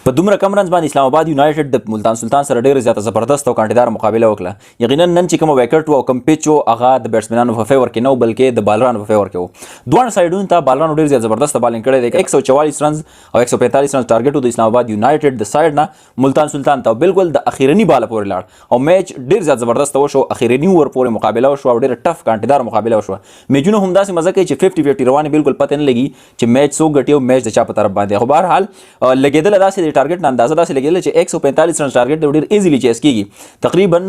په دومره کم رنز باندې اسلام آباد یونایټډ د ملتان سلطان سره ډېره زیاته زبردست او کانټیدار مقابله وکړه. یقینا نن چې کوم وکټ او کم پیچ هغه د بیټسمنانو په فیور کې نه بلکې د بالرانو په فیور کې وو. دوه سایډونو ته بالرانو ډېر زیات زبردست بالینګ کړی دی. 144 رنز او 145 رنز ټارګیټ د اسلام آباد یونایټډ د سایډ نه ملتان سلطان ته بالکل د اخیرنی بال پورې لاړ او میچ ډېر زیات زبردست وشو. اخیرنی ور پورې مقابله وشو او ډېر ټف کانټیدار مقابله وشو. میچونه هم داسې مزه کوي چې 50-50 روانه بالکل پته نه لګي چې میچ سو ګټي او میچ د چا په طرف باندې. خو بهر حال لګیدل داسې د ټارګیټ نه اندازه داسې لګیدل چې 145 رن ټارګیټ ډېر ایزیلی چیس کیږي. تقریبا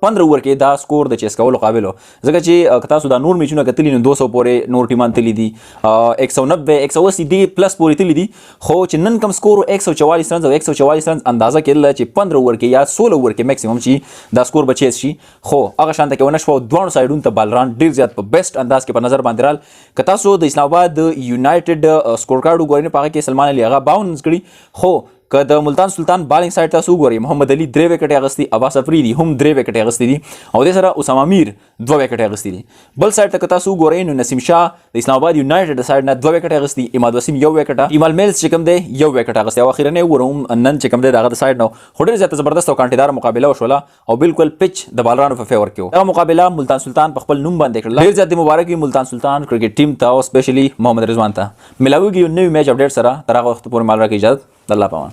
15 اوور کې دا سکور د چیس کولو قابل و. ځکه چې تاسو دا نور میچونه کتلی نو 200 پورې نور ټیمان تللی دي 190 180 دی پلس پورې تللی دي. خو چې نن کم سکور 144 رن او 144 رن اندازه کېدل چې 15 اوور کې یا 16 اوور کې میکسیمم چې دا سکور بچیس شي. خو هغه شانته کې ونه شو. دوه سایډونو ته بالران ډېر زیات په بیسټ انداز کې په نظر باندې رال. که تاسو د اسلام آباد یونایټډ سکور کارت وګورئ په هغه کې سلمان علي هغه 52 رنز کړي. خو که د ملتان سلطان بالینګ سایډ تاسو وګورئ محمد علي 3 وکټې اغستې، عباس افریدي هم 3 وکټې اغستې دي او د سره اسامه میر 2 وکټې اغستې دي. بل سایډ ته که تاسو وګورئ نو نسیم شاه د اسلام آباد یونایټډ سایډ نه 2 وکټې اغستې، اماد وسیم 1 وکټه، ایمال میلز چې کوم دی 1 وکټ اغستې او اخیرا ورهم نن چې کوم دی دغه سایډ نو ډېر زیات زبردست او کانټیدار مقابله وشوله او بالکل پچ د بالرانو په فیور کې و. دغه مقابله ملتان سلطان په خپل نوم باندې کړل. ډېر زیات مبارکی ملتان سلطان کرکټ ټیم ته او سپیشلی محمد رضوان ته. ملاویږي یو نوی میچ اپډیټ سره. تر هغه وخت پورې مال راکړئ اجازه. الله پامان.